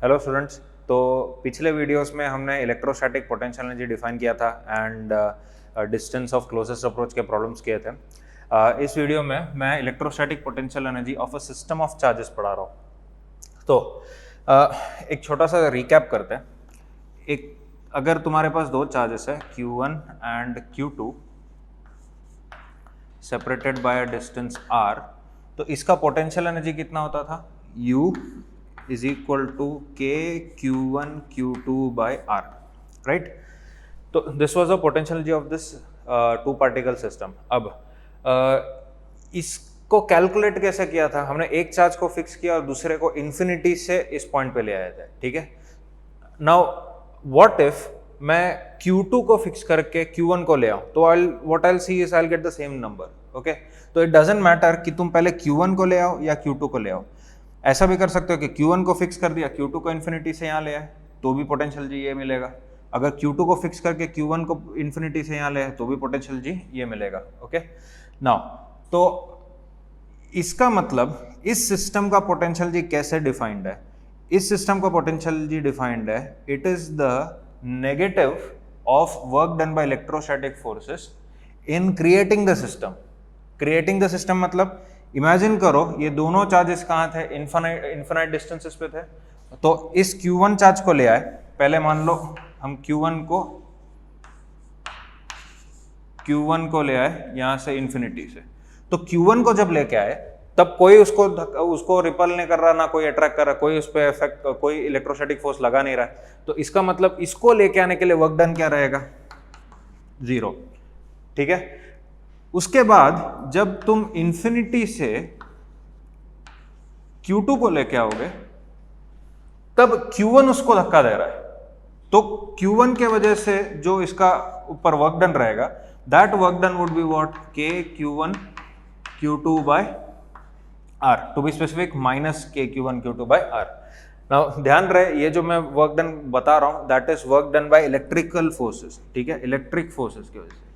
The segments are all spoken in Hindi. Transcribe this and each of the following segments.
Hello students. तो पिछले वीडियोस में हमने इलेक्ट्रोस्टैटिक पोटेंशियल एनर्जी डिफाइन किया था and distance of closest approach के प्रॉब्लम्स किए थे। इस वीडियो में मैं electrostatic potential energy of a system of charges पढ़ा रहा हूँ। तो एक छोटा सा रिकैप करते हैं। एक अगर तुम्हारे पास दो चार्जेस है Q1 and Q2 separated by a distance r, तो इसका पोटेंशियल एनर्जी कितना होता था? U is equal to K Q1 Q2 by R, right? तो this was the potential energy of this two particle system। अब इसको कैलकुलेट कैसे किया था? हमने एक चार्ज को फिक्स किया और दूसरे को इन्फिनिटी से इस पॉइंट पे ले आए थे, ठीक है। नाउ व्हाट इफ मैं Q2 को फिक्स करके Q1 को ले आऊं, तो what I will see is I will get the same number, okay. तो इट डजंट मैटर कि तुम पहले Q1 को ले आओ या Q2 को ले आओ। ऐसा भी कर सकते हो कि Q1 को फिक्स कर दिया, Q2 को इन्फिनिटी से यहाँ ले आए, तो भी पोटेंशियल जी ये मिलेगा। अगर Q2 को फिक्स करके Q1 को इन्फिनिटी से यहाँ ले आए, तो भी पोटेंशियल जी ये मिलेगा, ओके। नाउ तो इसका मतलब इस सिस्टम का पोटेंशियल जी कैसे डिफाइंड है? इस सिस्टम का पोटेंशियल जी डिफाइंड है, it is the negative of work done by electrostatic forces in creating the system. Creating the system मतलब इमेजिन करो ये दोनों चार्जेस कहाँ थे? इन्फिनाइट डिस्टेंसेस पे थे। तो इस Q1 चार्ज को ले आए, पहले मान लो हम Q1 को ले आए यहाँ से इन्फिनिटी से। तो Q1 को जब लेके आए तब कोई उसको रिपल नहीं कर रहा, ना कोई अट्रैक्ट कर रहा, कोई उस पर इफेक्ट, कोई इलेक्ट्रोस्टैटिक फोर्स लगा नहीं रहा है। तो इसका मतलब इसको लेके आने के लिए वर्क डन क्या रहेगा? 0, ठीक है। उसके बाद जब तुम इन्फिनिटी से Q2 को लेके आओगे तब Q1 उसको धक्का दे रहा है, तो Q1 के वजह से जो इसका ऊपर वर्क डन रहेगा, that work done would be what? K Q1 Q2 by R, to be specific minus K Q1 Q2 by R। Now ध्यान रहे, ये जो मैं वर्क डन बता रहा हूं that is work done by electrical forces, ठीक है, इलेक्ट्रिक फोर्सेस की वजह से,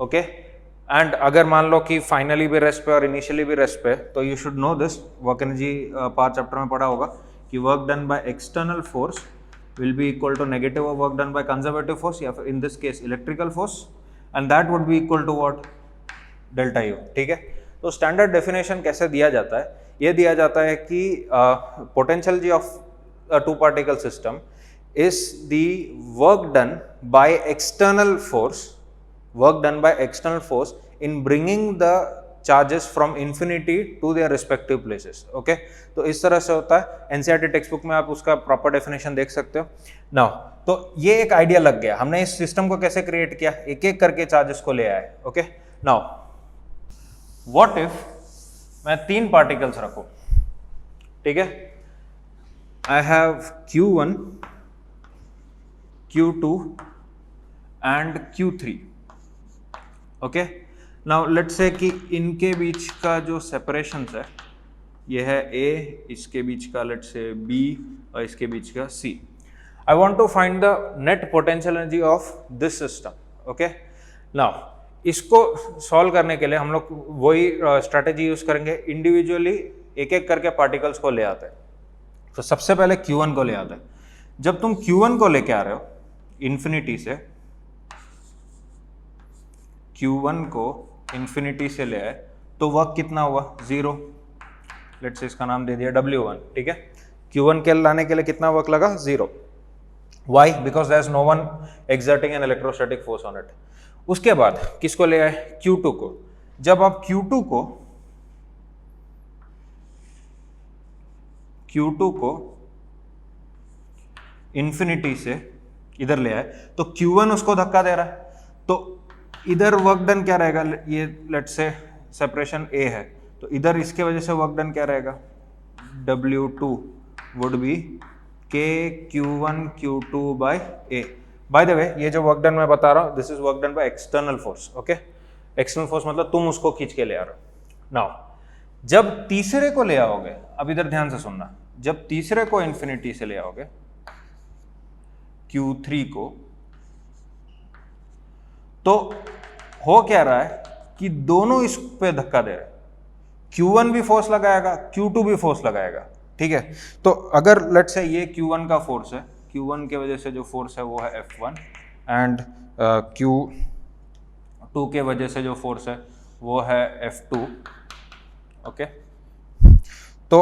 ओके। एंड अगर मान लो कि फाइनली भी रेस्ट पे और इनिशियली भी रेस्ट पे, तो you should know this, work energy part chapter में पढ़ा होगा कि work done by external force will be equal to negative of work done by conservative force, या फिर in this case electrical force, and that would be equal to what? Delta U, ठीक है। तो स्टैंडर्ड डेफिनेशन कैसे दिया जाता है? ये दिया जाता है कि पोटेंशियल जी of two particle system is the work done by external force, work done by external force in bringing the charges from infinity to their respective places, okay। तो इस तरह से होता है। NCERT टेक्स्ट बुक में आप उसका प्रॉपर डेफिनेशन देख सकते हो। नाउ तो ये एक आइडिया लग गया, हमने इस सिस्टम को कैसे क्रिएट किया, एक एक करके चार्जेस को ले आए, ओके। नाउ व्हाट इफ मैं 3 पार्टिकल्स रखूं, ठीक है। I have Q1 Q2 and Q3, okay. Now let's say कि इनके बीच का जो सेपरेशन है ये है A, इसके बीच का लेट्स से B और इसके बीच का C। I want to find the net potential energy of this system, okay. Now इसको सॉल्व करने के लिए हम लोग वही स्ट्रैटेजी यूज करेंगे, इंडिविजुअली एक एक करके पार्टिकल्स को ले आते हैं। तो सबसे पहले Q1 को ले आते हैं। जब तुम Q1 को लेके आ रहे हो इन्फिनिटी से, Q1 को इन्फिनिटी से ले आए, तो वर्क कितना हुआ? 0। लेट्स से इसका नाम दे दिया W1, ठीक है। Q1 के लाने के लिए कितना वर्क लगा? 0। Why? Because there is no one exerting an electrostatic force on it. उसके बाद किसको ले आए? Q2 को। जब आप Q2 को इन्फिनिटी से इधर ले आए, तो Q1 उसको धक्का दे रहा है, तो इधर वर्क डन क्या रहेगा? ये लेट्स से सेपरेशन A है, तो इधर इसके वजह से वर्क डन क्या रहेगा? W2 would be K Q1 Q2 by A। By the way ये जो वर्क डन मैं बता रहा हूँ, this is work done by external force, okay. External force मतलब तुम उसको खींच के ले आ रहे हो। नाउ जब तीसरे को ले आओगे, अब इधर ध्यान से सुनना, जब तीसरे को इन्फिनिटी से ले आओगे Q3 को, तो हो क्या रहा है कि दोनों इस पे धक्का दे रहे हैं। Q1 भी फोर्स लगाएगा, Q2 भी फोर्स लगाएगा, ठीक है। तो अगर लेट से ये Q1 का फोर्स है, Q1 के वजह से जो फोर्स है वो है F1 एंड Q2 के वजह से जो फोर्स है वो है F2, ओके। तो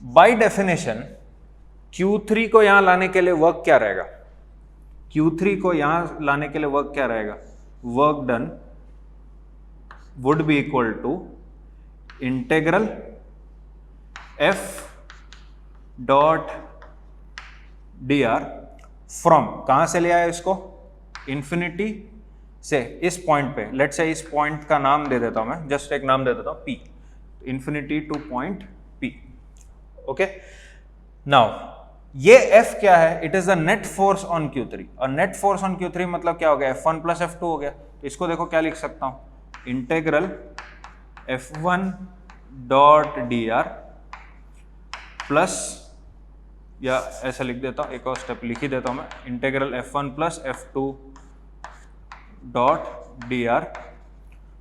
बाय डेफिनेशन Q3 को यहां लाने के लिए वर्क क्या रहेगा? Q3 को यहां लाने के लिए वर्क क्या रहेगा? Work done would be equal to integral F dot dr from, कहां से ले आया इसको? इंफिनिटी से इस पॉइंट पे, लेट से इस पॉइंट का नाम दे देता हूं मैं, जस्ट एक नाम दे देता हूं P, infinity two point P, okay. Now ये F क्या है? It is the net force on Q3, और नेट फोर्स ऑन Q3 मतलब क्या हो गया? F1 प्लस F2 हो गया। तो इसको देखो क्या लिख सकता हूं, integral F1 dot dr plus, या ऐसा लिख देता हूं, एक और स्टेप लिख ही देता हूं मैं, integral F1 plus F2 dot dr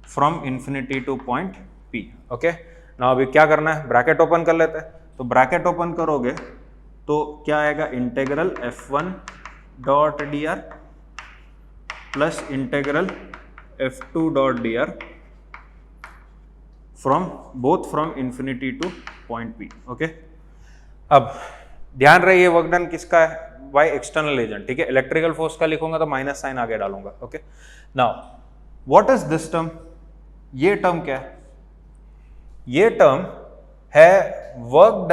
from infinity two point P, okay. Now अभी क्या करना है? ब्रैकेट ओपन कर लेते हैं। तो ब्रैकेट ओपन करोगे तो क्या आएगा? Integral F1 dot dr plus integral F2 dot dr from both from infinity two point P, okay. अब ध्यान रहे ये वर्क डन किसका है? बाय एक्सटर्नल एजेंट, ठीक है। इलेक्ट्रिकल फोर्स का लिखूंगा तो माइनस साइन आगे डालूंगा, okay. Now what is this term? ये टर्म क्या है? ये टर्म है work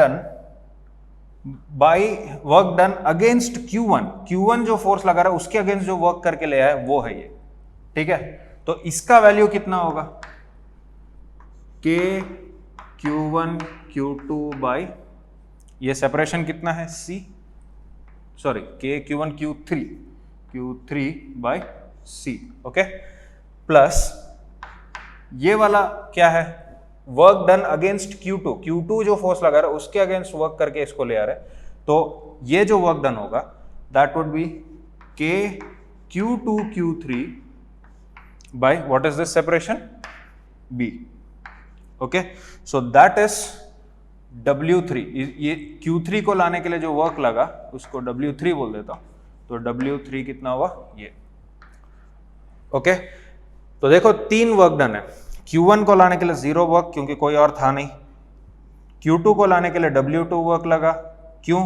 done against Q1। Q1 जो फोर्स लगा रहा है उसके अगेंस्ट जो वर्क करके ले आया है वो है ये, ठीक है। तो इसका वैल्यू कितना होगा? K Q1 Q2 बाई, ये सेपरेशन कितना है? C, sorry K Q1 Q3 by C, okay. Plus ये वाला क्या है? वर्क डन अगेंस्ट Q2 जो फोर्स लगा रहा है उसके अगेंस्ट वर्क करके इसको ले आ रहा है। तो ये जो वर्क डन होगा that would be K Q2 Q3 by what is this separation? B, okay. So that is W3। ये Q3 को लाने के लिए जो वर्क लगा उसको W3 बोल देता हूं। तो W3 कितना हुआ? ये, ओके। तो देखो 3 वर्क डन है। Q1 को लाने के लिए 0 वर्क क्योंकि कोई और था नहीं। Q2 को लाने के लिए W2 वर्क लगा, क्यों?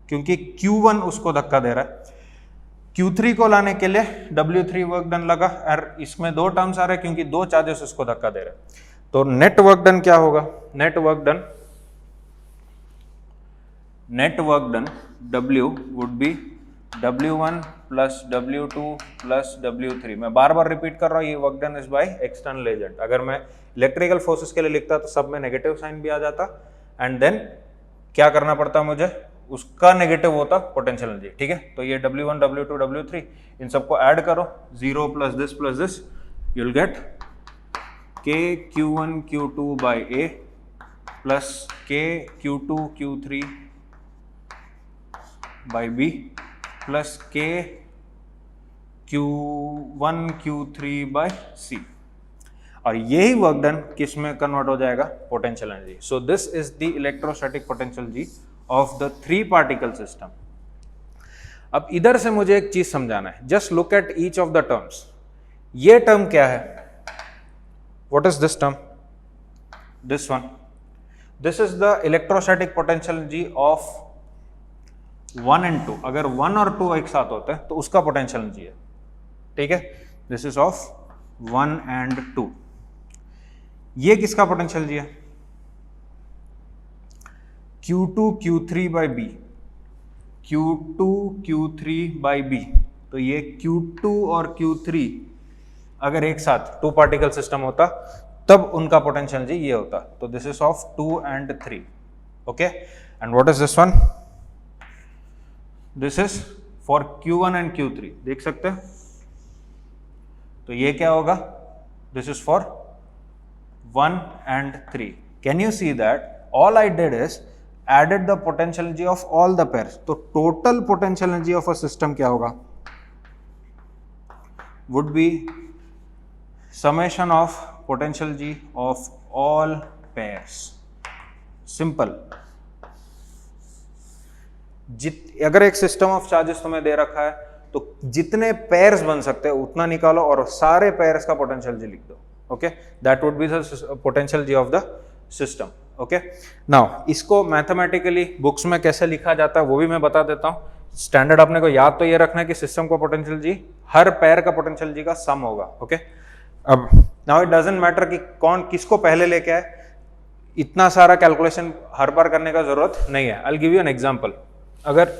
क्योंकि Q1 उसको धक्का दे रहा है। Q3 को लाने के लिए W3 वर्क डन लगा, और इसमें 2 टर्म्स आ रहे हैं क्योंकि 2 चार्जेस उसको धक्का दे रहे हैं। तो नेट वर्क डन क्या होगा? Net work done W would be W1 plus W2 plus W3। मैं बार बार रिपीट कर रहा हूं, ये work done is by external agent. अगर मैं इलेक्ट्रिकल फोर्सेस के लिए लिखता तो सब में नेगेटिव साइन भी आ जाता, एंड देन क्या करना पड़ता मुझे? उसका नेगेटिव होता पोटेंशियल एनर्जी, ठीक है। तो ये W1 W2 W3 इन सबको ऐड करो, 0 plus this you will get K Q1 Q2 by A plus K Q2 Q3 by B plus K Q1 Q3 by C, और यही वर्क डन किस में कन्वर्ट हो जाएगा? Potential energy. So this is the electrostatic potential जी ऑफ द 3 पार्टिकल सिस्टम। अब इधर से मुझे एक चीज समझाना है, just look at each of the terms. ये टर्म क्या है? What is this term? This one. This is the electrostatic potential energy of 1 and 2. अगर 1 और 2 एक साथ होते हैं तो उसका पोटेंशियल एनर्जी है, ठीक है। This is of 1 and 2. ये किसका पोटेंशियल एनर्जी है? Q2 Q3 by B, Q2 Q3 by B। तो ये Q2 और Q3 अगर एक साथ 2 पार्टिकल सिस्टम होता तब उनका पोटेंशियल एनर्जी ये होता। तो this is of 2 and 3, okay. And what is this one? This is for Q1 and Q3, देख सकते हैं। तो ये क्या होगा? This is for 1 and 3। Can you see that all I did is added the potential energy of all the pairs. तो total potential energy of a system क्या होगा? Would be summation of potential G of all pairs, simple. अगर एक सिस्टम ऑफ चार्जेस तुम्हें दे रखा है तो जितने पेयर्स बन सकते हैं उतना निकालो और सारे पेयर्स का पोटेंशियल जी लिख दो। Okay, that would be the potential जी of the system. Okay, now इसको मैथमेटिकली बुक्स में कैसे लिखा जाता है वो भी मैं बता देता हूं। स्टैंडर्ड अपने को याद तो ये रखना है कि सिस्टम का पोटेंशियल जी हर पेयर का पोटेंशियल जी का सम होगा। ओके, अब नाउ इट डजंट मैटर कि कौन किसको पहले लेके आए, इतना सारा कैलकुलेशन हर बार करने का जरूरत नहीं है। I will give you an example. अगर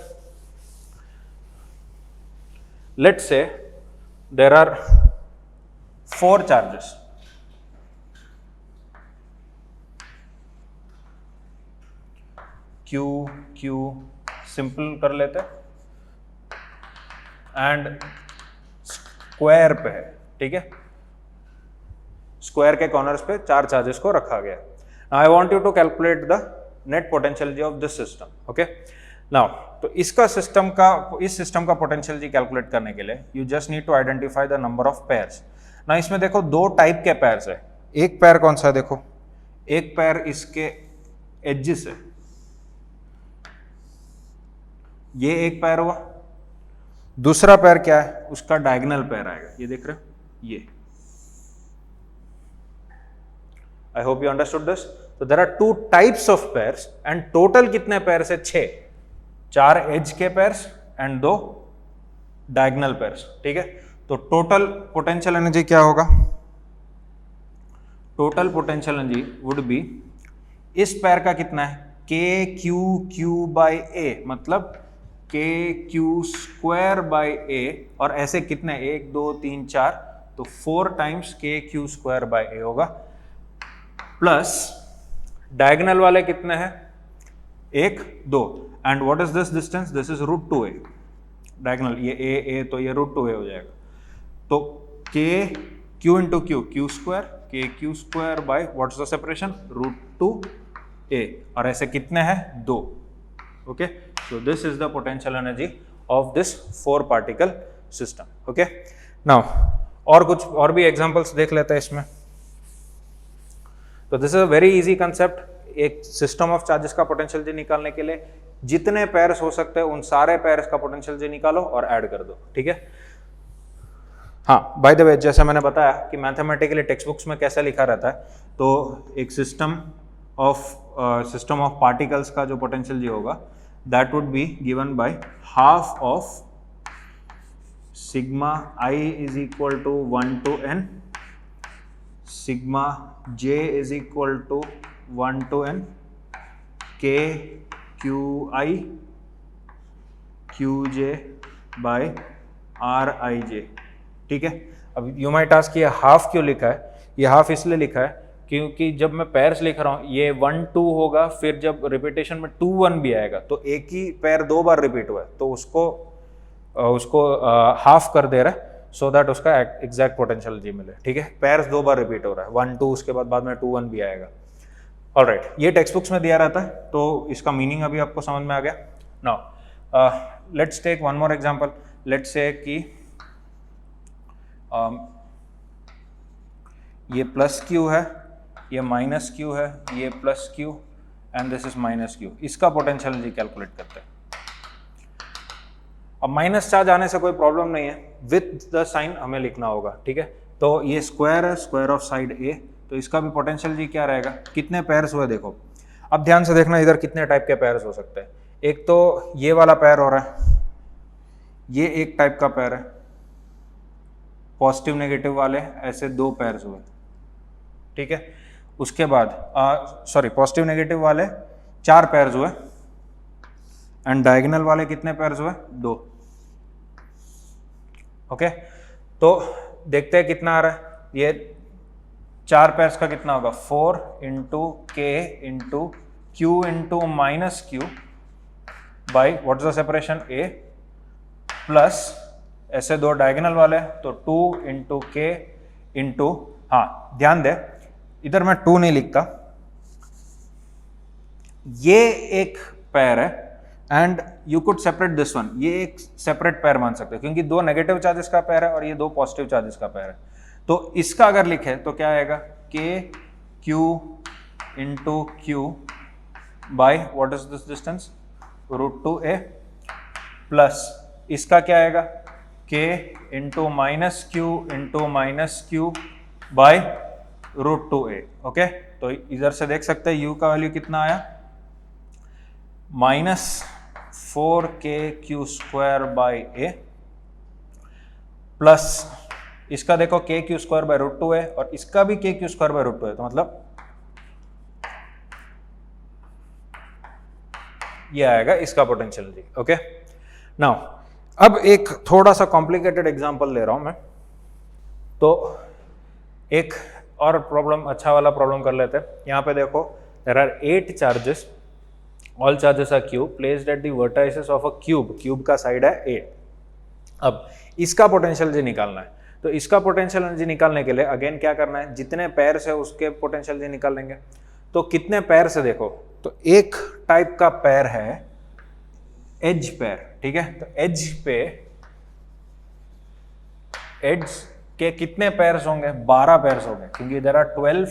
let's say there are 4 charges, q q simple कर लेते एंड स्क्वायर पे है, ठीक है, स्क्वायर के कॉर्नर्स पे 4 चार्जेस को रखा गया। I want you to calculate the net potential जी of this system. Okay, now तो इसका सिस्टम का इस सिस्टम का पोटेंशियल जी कैलकुलेट करने के लिए you just need to identify the number of pairs. ना इसमें देखो 2 टाइप के पेयर्स है। एक पेयर कौन सा है, देखो एक पेयर इसके एजेस है, ये एक पेयर हुआ। दूसरा पेयर क्या है, उसका डायगोनल पेयर आएगा, ये देख रहे हो, ये। I hope you understood this. तो there are 2 types of pairs and total कितने पेयर्स है, 6, 4 एज के पेयर्स एंड 2 डायगोनल पेयर्स, ठीक है। तो टोटल पोटेंशियल एनर्जी क्या होगा, total potential energy would be, इस पेयर का कितना है, के क्यू क्यू बाई ए, मतलब के क्यू स्क्वायर बाई ए, और ऐसे कितने 1 2 3 4, तो 4 टाइम्स के क्यू स्क्वायर बाई ए होगा, प्लस डायगोनल वाले कितने हैं, 1 2, and what is this distance, this is √2a diagonal, ये ए तो ये √2a हो जाएगा। तो k Q into q, q square, k q square by what's the separation, √2a, और ऐसे कितने हैं 2। Okay, so this is the potential energy of this 4 particle system. Okay, now और भी एग्जांपल्स देख लेते हैं इसमें। तो this is a very easy concept. एक सिस्टम ऑफ चार्जेस का पोटेंशियल जी निकालने के लिए जितने पेयर्स हो सकते हैं उन सारे पेयर्स का पोटेंशियल जी निकालो और ऐड कर दो, ठीक है। हाँ, बाय द वे, जैसा मैंने बताया कि मैथमेटिकली टेक्स्ट बुक्स में कैसा लिखा रहता है, तो एक सिस्टम ऑफ पार्टिकल्स का जो पोटेंशियल जी होगा that would be given by half of sigma I is equal to 1 to n, sigma j is equal to 1 to n, k q I q j by r I j, ठीक है। अब यू माइट आस्क ये हाफ क्यों लिखा है, ये हाफ इसलिए लिखा है क्योंकि जब मैं पेयर्स लिख रहा हूँ ये 1 2 होगा, फिर जब रिपीटेशन में 2 1 भी आएगा तो एक ही पेयर 2 बार रिपीट हुआ है, तो उसको हाफ कर दे रहा है सो दैट उसका एग्जैक्ट पोटेंशियल जी मिले, ठीक है। पेयर्स 2 बार रिपीट हो रहा है, 1 2, उसके बाद में 2 1 भी आएगा। ऑलराइट, ये टेक्स्ट बुक्स में दिया रहता है, तो इसका मीनिंग अभी आपको समझ में आ गया। Now let's take one more example. Let's say कि ये प्लस क्यू है, ये माइनस क्यू है, ये plus Q and this is minus Q. इसका पोटेंशियल जी कैलकुलेट करते हैं। अब माइनस चार्ज आने से कोई प्रॉब्लम नहीं है, विथ द साइन हमें लिखना होगा, ठीक है। तो ये स्क्वायर है, स्क्वायर ऑफ साइड ए, तो इसका भी पोटेंशियल जी क्या रहेगा, कितने पेयर्स हुए देखो। अब ध्यान से देखना इधर कितने टाइप के पेयर्स हो सकते हैं। एक तो ये वाला पेयर हो रहा है, ये एक टाइप का पेयर है, पॉजिटिव नेगेटिव वाले ऐसे 2 पेयर्स हुए, ठीक है। उसके बाद पॉजिटिव नेगेटिव वाले 4 पेयर्स हुए एंड डायगोनल वाले कितने पेयर्स हुए, 2। ओके, तो देखते हैं कितना आ रहा है। ये 4 पेयर्स का कितना होगा, 4 इंटू के into Q into minus Q by what is the separation A, plus ऐसे 2 डायगोनल वाले तो 2 इंटू के इंटू, हाँ ध्यान दे इधर मैं 2 नहीं लिखता, ये एक पेयर है and you could separate this one, ये एक सेपरेट पेयर मान सकते हो क्योंकि 2 नेगेटिव चार्जेस का पेयर है और ये 2 पॉजिटिव चार्जेस का पेयर है। तो इसका अगर लिखे तो क्या आएगा, K Q into Q by what is this distance √2a plus इसका क्या आएगा k into -q by √2a। Okay, तो इधर से देख सकते हैं u का वैल्यू कितना आया -4kq² बाय a प्लस इसका देखो kq² बाय √2a और इसका भी kq² बाय √2a, तो मतलब ये आएगा इसका पोटेंशियल जी। ओके, नाउ अब एक थोड़ा सा कॉम्प्लिकेटेड एग्जांपल ले रहा हूं मैं, तो एक और प्रॉब्लम, अच्छा वाला प्रॉब्लम कर लेते हैं। यहाँ पे देखो there are 8 charges, all charges are cube placed at the vertices of a cube, cube का साइड है a। अब इसका पोटेंशियल जी निकालना है, तो इसका पोटेंशियल एनर्जी निकालने के लिए अगेन क्या करना है, जितने पैर से उसके पोटेंशियल जी निकाल लेंगे। तो कितने पैर से देखो, तो एक टाइप का पैर है एज पैर, ठीक है। तो एज पे एज के कितने पैर्स होंगे, 12 पैर्स होंगे, क्योंकि देयर आर 12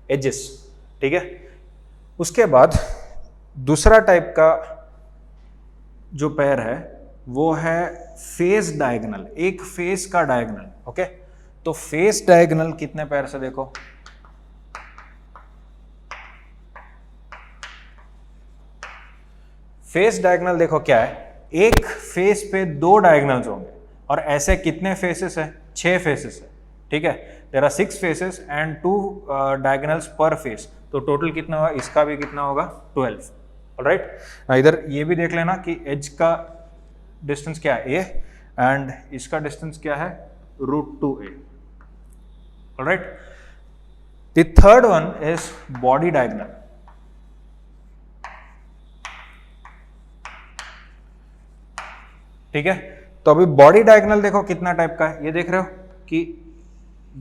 एजेस, ठीक है। उसके बाद दूसरा टाइप का जो पैर है वो है फेस डायगोनल, एक फेस का डायगोनल। ओके, तो फेस डायगोनल कितने पैर से देखो, फेस डायगोनल देखो क्या है, एक फेस पे 2 डायगोनल्स होंगे और ऐसे कितने फेसेस है, 6 फेसेस है, ठीक है। There are 6 faces and 2 diagonals per face, तो टोटल कितना होगा, इसका भी कितना होगा 12। ऑलराइट, इधर ये भी देख लेना कि एज का डिस्टेंस क्या है a एंड इसका डिस्टेंस क्या है √2a। Alright, the third one is body diagonal. ठीक है, तो अभी बॉडी डायगोनल देखो कितना टाइप का है, ये देख रहे हो कि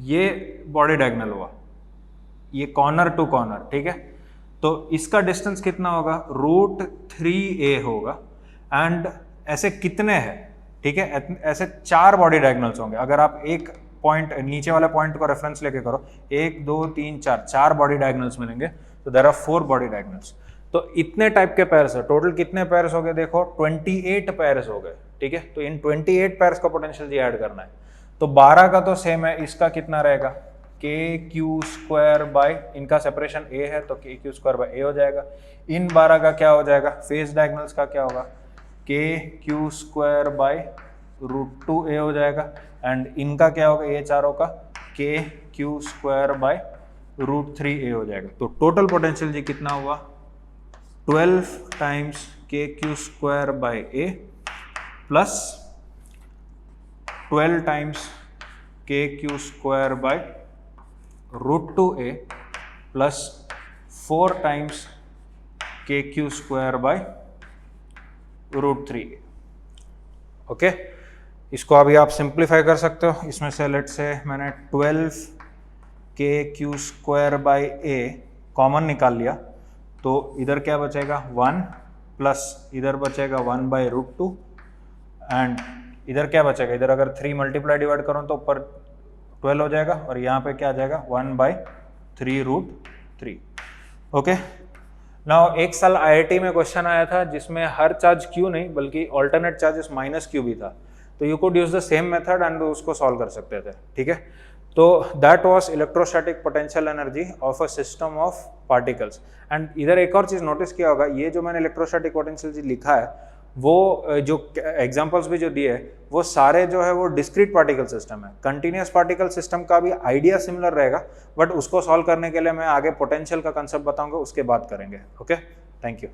ये बॉडी डायगोनल हुआ, ये कॉर्नर टू कॉर्नर, ठीक है। तो इसका डिस्टेंस कितना होगा, √3a होगा एंड ऐसे कितने हैं, ठीक है, ऐसे 4 बॉडी डायगोनल्स होंगे। अगर आप एक पॉइंट नीचे वाले पॉइंट को रेफरेंस लेके करो, 1 2 3 4 बॉडी डायगोनल्स मिलेंगे, तो देयर आर 4 बॉडी डायगोनल्स। तो इतने टाइप के पैर्स है, टोटल कितने पैर्स हो गए देखो, 28 पैर्स हो गए, ठीक है। तो इन 28 पैर्स का पोटेंशियल जी ऐड करना है। तो 12 का तो सेम है, इसका कितना रहेगा kq² बाय, इनका सेपरेशन a है तो kq² बाय a हो जाएगा। इन 12 का क्या हो जाएगा, फेस डायगोनल्स का क्या होगा, kq² बाय √2a हो जाएगा एंड इनका क्या होगा, ये चारों का kq² बाय √3a हो जाएगा। तो टोटल पोटेंशियल जी कितना हुआ, 12 times kq² by a plus 12 times kq² by √2a plus 4 times kq² by √3a। Okay, इसको अभी आप सिंप्लीफाई कर सकते हो। इसमें से लेट से मैंने 12 kq² बाय a कॉमन निकाल लिया, तो इधर क्या बचेगा 1 प्लस इधर बचेगा 1 बाय √2 एंड इधर क्या बचेगा, इधर अगर 3 मल्टीप्लाई डिवाइड करो तो ऊपर 12 हो जाएगा और यहाँ पे क्या आ जाएगा 1 बाय 3√3। ओके, नाउ एक साल आईआईटी में क्वेश्चन आया था जिसमें हर चार्ज क्यू नहीं बल्कि ऑल्टरनेट चार्जेस -q भी था, तो you could use the same method and उसको सॉल्व कर सकते थे, ठीक है। तो that was electrostatic potential energy of a system of particles. And इधर एक और चीज नोटिस किया होगा, ये जो मैंने इलेक्ट्रोस्टैटिक पोटेंशियल जी लिखा है वो जो एग्जांपल्स भी जो दिए वो सारे जो है वो डिस्क्रीट पार्टिकल सिस्टम है। कंटिन्यूअस पार्टिकल सिस्टम का भी आइडिया सिमिलर रहेगा, बट उसको सॉल्व करने के लिए मैं आगे पोटेंशियल का कंसेप्ट बताऊंगा, उसके बाद करेंगे। Okay, thank you.